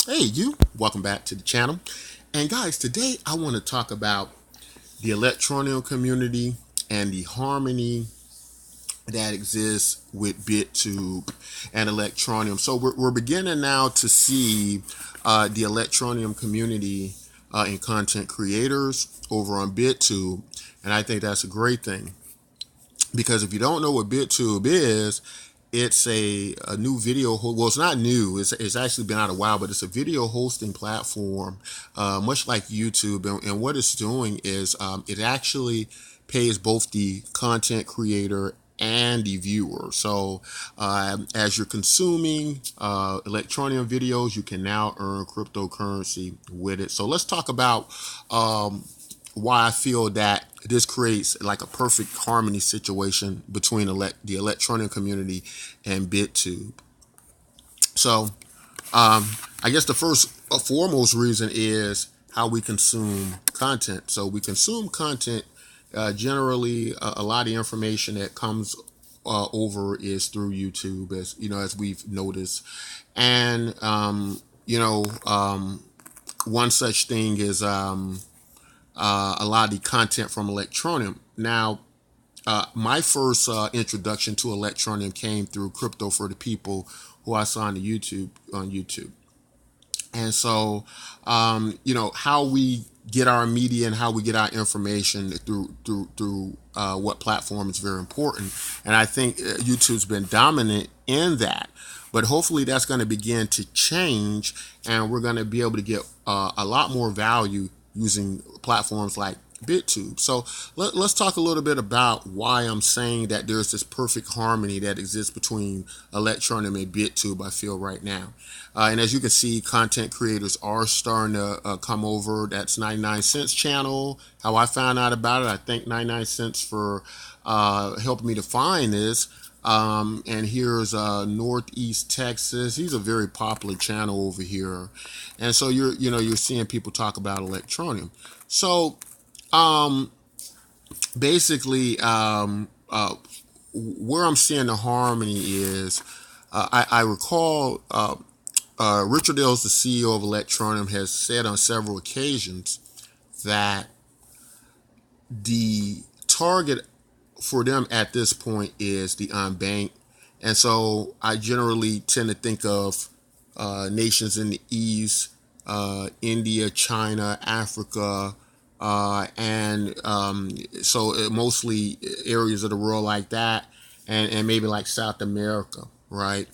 Hey, you, welcome back to the channel. And guys, today I want to talk about the Electroneum community and the harmony that exists with BitTube and Electroneum. So we're beginning now to see the Electroneum community and content creators over on BitTube. And I think that's a great thing because if you don't know what BitTube is, it's a new video. Well, it's not new. It's actually been out a while, but it's a video hosting platform, much like YouTube. And what it's doing is it actually pays both the content creator and the viewer. So as you're consuming Electroneum videos, you can now earn cryptocurrency with it. So let's talk about why I feel that this creates like a perfect harmony situation between the electronic community and BitTube. So I guess the first foremost reason is how we consume content. So we consume content generally a lot of the information that comes over is through YouTube, as you know, as we've noticed, and one such thing is a lot of the content from Electroneum. Now, my first introduction to Electroneum came through Crypto for the People, who I saw on YouTube. And so, how we get our media and how we get our information through what platform is very important. And I think YouTube's been dominant in that. But hopefully that's going to begin to change, and we're going to be able to get a lot more value using platforms like BitTube. So let's talk a little bit about why I'm saying that there's this perfect harmony that exists between Electroneum and BitTube, I feel right now. And as you can see, content creators are starting to come over. That's 99 Cents channel. How I found out about it, I thank 99 Cents for helping me to find this. And here's Northeast Texas. He's a very popular channel over here. And so you're seeing people talk about Electroneum. So basically, where I'm seeing the harmony is, I recall Richard Ells, the CEO of Electroneum, has said on several occasions that the target for them at this point is the unbanked. And so I generally tend to think of nations in the East, India, China, Africa, and so mostly areas of the world like that, and maybe like South America, right?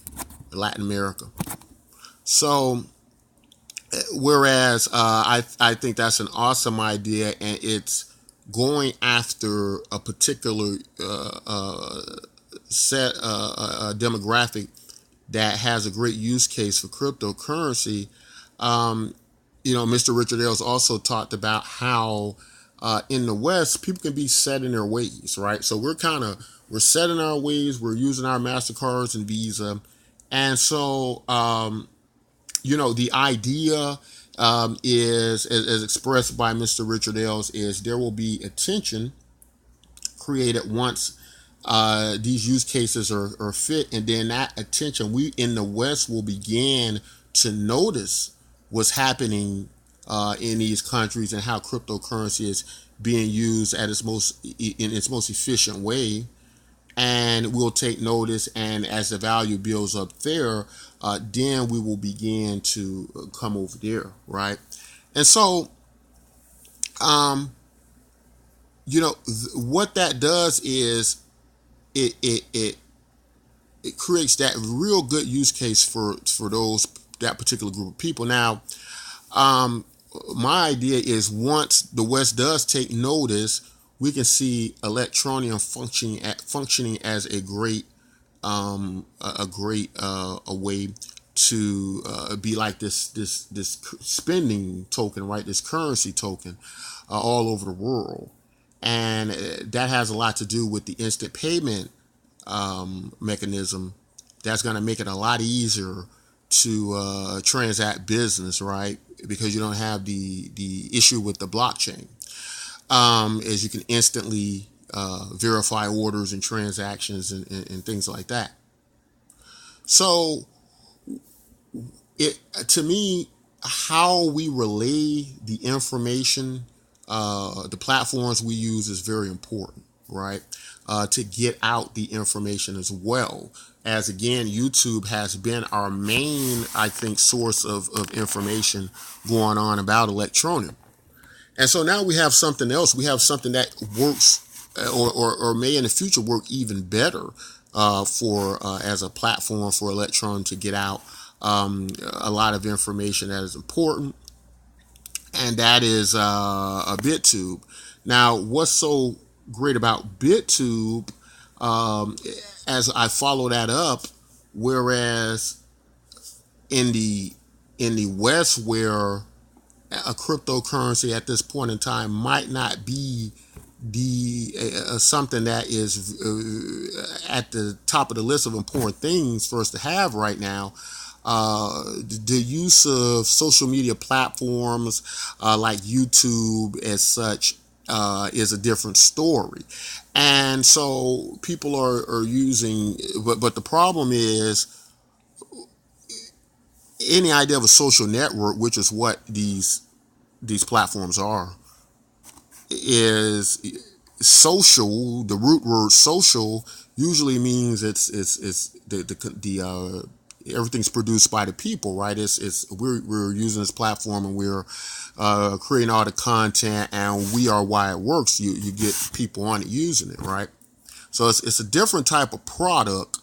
Latin America. So whereas I think that's an awesome idea, and it's going after a particular set demographic that has a great use case for cryptocurrency. Mr. Richard Ells also talked about how in the West people can be set in their ways, right? So we're set in our ways. We're using our MasterCards and Visa, and so the idea is, as expressed by Mr. Richard Ells, is there will be attention created once these use cases are fit, and then that attention, we in the West will begin to notice what's happening in these countries and how cryptocurrency is being used at its most efficient way, and we'll take notice. And as the value builds up there, then we will begin to come over there, right? And so, what that does is it creates that real good use case for that particular group of people. Now, my idea is once the West does take notice, we can see Electroneum functioning as a great a way to be like this spending token, right? This currency token all over the world, and that has a lot to do with the instant payment mechanism. That's going to make it a lot easier to transact business, right? Because you don't have the issue with the blockchain, as you can instantly verify orders and transactions and things like that. So it to me, how we relay the information, the platforms we use is very important, right? To get out the information as well. As again, YouTube has been our main, I think, source of information going on about Electroneum. And so now we have something else. We have something that works, or may in the future work even better for as a platform for Electron to get out a lot of information that is important, and that is a BitTube. Now, what's so great about BitTube? Um, as I follow that up, whereas in the West, where a cryptocurrency at this point in time might not be the something that is at the top of the list of important things for us to have right now. The use of social media platforms like YouTube as such is a different story. And so people are using, but the problem is any idea of a social network, which is what these platforms are, is social. The root word social usually means it's the everything's produced by the people, right? It's we're using this platform and we're creating all the content, and we are why it works. You get people on it using it, right? So it's a different type of product,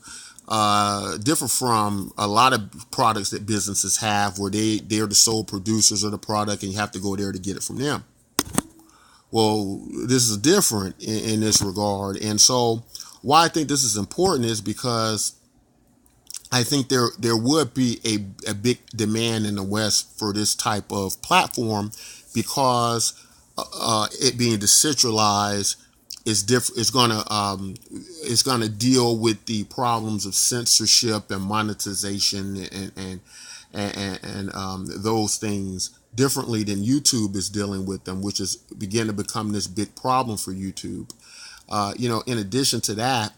different from a lot of products that businesses have, where they're the sole producers of the product and you have to go there to get it from them. Well, this is different in this regard. And so why I think this is important is because I think there would be a big demand in the West for this type of platform, because it being decentralized is different. It's gonna deal with the problems of censorship and monetization and those things differently than YouTube is dealing with them, which is beginning to become this big problem for YouTube. In addition to that,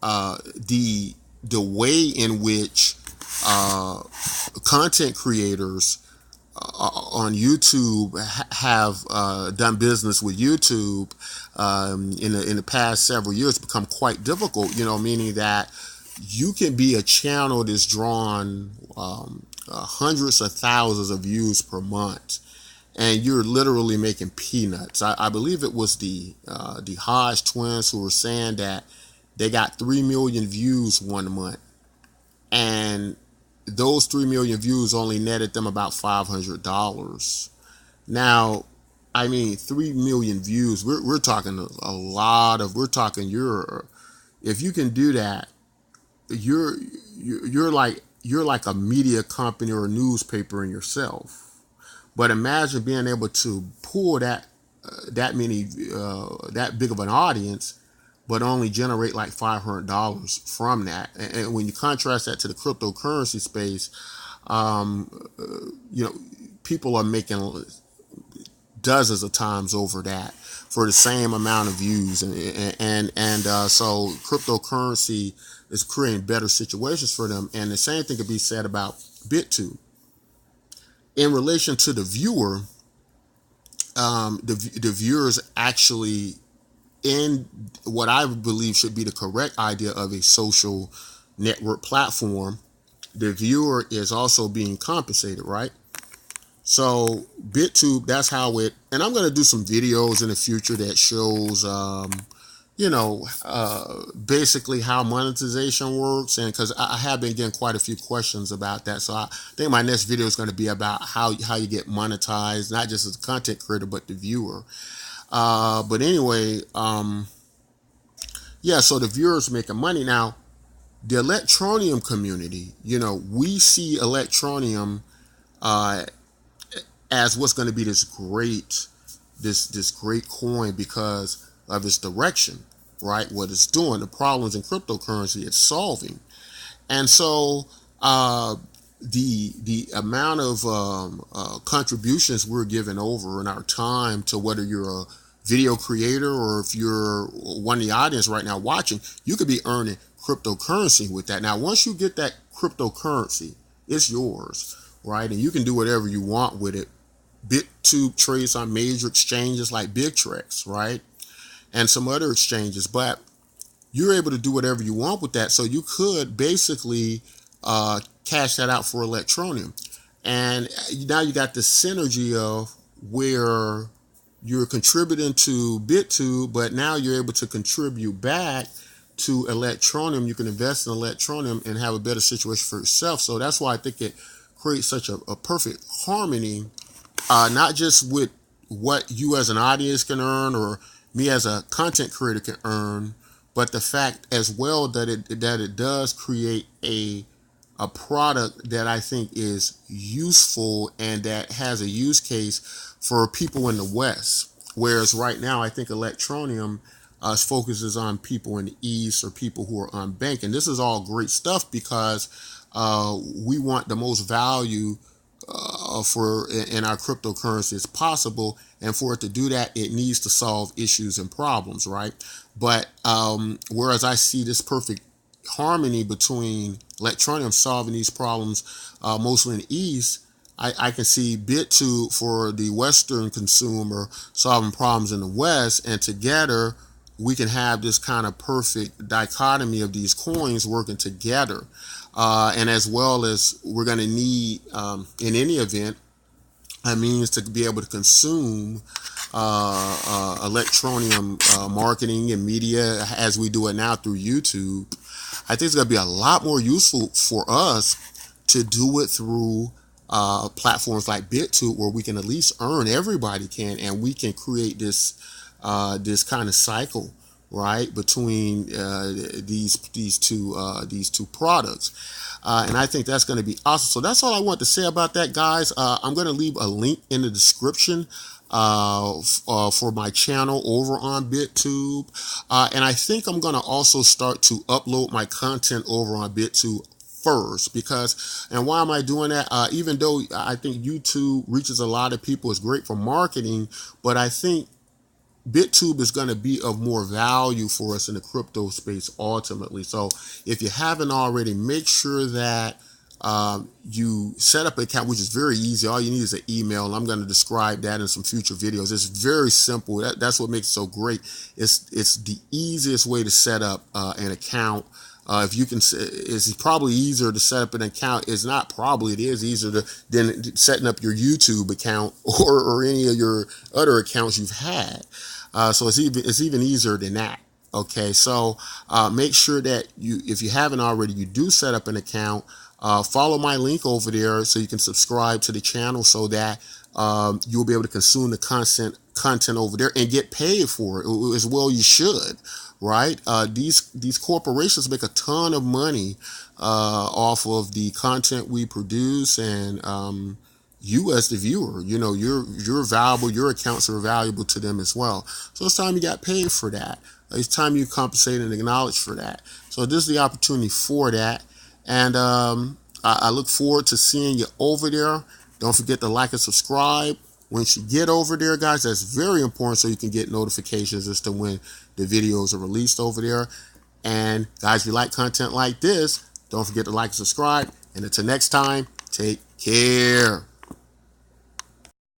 the way in which content creators on YouTube have done business with YouTube in the past several years become quite difficult. Meaning that you can be a channel that's drawn hundreds of thousands of views per month, and you're literally making peanuts. I believe it was the Hodge twins who were saying that they got 3 million views one month, and those 3 million views only netted them about $500. Now, I mean, 3 million views. We're talking a lot of. We're talking. If you can do that, you're like a media company or a newspaper in yourself. But imagine being able to pull that big of an audience, but only generate like $500 from that. And when you contrast that to the cryptocurrency space, people are making dozens of times over that for the same amount of views, so cryptocurrency is creating better situations for them. And the same thing could be said about BitTube in relation to the viewer. The viewers actually, in what I believe should be the correct idea of a social network platform, the viewer is also being compensated, right? So BitTube, that's how it, and I'm going to do some videos in the future that shows, basically how monetization works. And because I have been getting quite a few questions about that. So I think my next video is going to be about how you get monetized, not just as a content creator, but the viewer. But anyway, so the viewers making money. Now, the Electroneum community, we see Electroneum as what's going to be this great coin because of its direction, right? What it's doing, the problems in cryptocurrency it's solving. And so the amount of contributions we're giving over in our time, to whether you're a video creator or if you're one of the audience right now watching, you could be earning cryptocurrency with that. Now, once you get that cryptocurrency, It's yours, right? And you can do whatever you want with it. BitTube trades on major exchanges like Bittrex, right? And some other exchanges, but you're able to do whatever you want with that. So you could basically cash that out for Electroneum. And now you got the synergy of where you're contributing to BitTube, but now you're able to contribute back to Electroneum. You can invest in Electroneum and have a better situation for yourself. So that's why I think it creates such a perfect harmony, not just with what you as an audience can earn or me as a content creator can earn, but the fact as well that it does create a product that I think is useful and that has a use case for people in the West. Whereas right now, I think Electroneum focuses on people in the East or people who are unbanked. And this is all great stuff because we want the most value for in our cryptocurrency as possible, and for it to do that, it needs to solve issues and problems, right? But whereas I see this perfect harmony between Electroneum solving these problems, mostly in the East, I can see BitTube for the Western consumer solving problems in the West, and together we can have this kind of perfect dichotomy of these coins working together. And as well as we're going to need, in any event, a means to be able to consume Electroneum marketing and media as we do it now through YouTube. I think it's going to be a lot more useful for us to do it through platforms like BitTube, where we can at least earn, everybody can, and we can create this this kind of cycle, right, between these two products. And I think that's going to be awesome. So that's all I want to say about that, guys. I'm going to leave a link in the description for my channel over on BitTube. And I think I'm going to also start to upload my content over on BitTube first, because, and why am I doing that? Even though I think YouTube reaches a lot of people, it's great for marketing, but I think BitTube is going to be of more value for us in the crypto space ultimately. So if you haven't already, make sure that you set up an account, which is very easy. All you need is an email, and I'm going to describe that in some future videos. It's very simple. That's what makes it so great. It's the easiest way to set up an account. If you can, it's probably easier to set up an account. It's not probably, it is easier than setting up your YouTube account or any of your other accounts you've had. So it's even easier than that. Okay, so make sure that if you haven't already, you do set up an account. Follow my link over there so you can subscribe to the channel, so that you'll be able to consume the content over there and get paid for it as well. You should, right? These corporations make a ton of money off of the content we produce, and you as the viewer, you're valuable. Your accounts are valuable to them as well. So it's time you got paid for that. It's time you compensate and acknowledge for that. So this is the opportunity for that. And I look forward to seeing you over there. Don't forget to like and subscribe. Once you get over there, guys, that's very important, so you can get notifications as to when the videos are released over there. And guys, if you like content like this, don't forget to like and subscribe. And until next time, take care.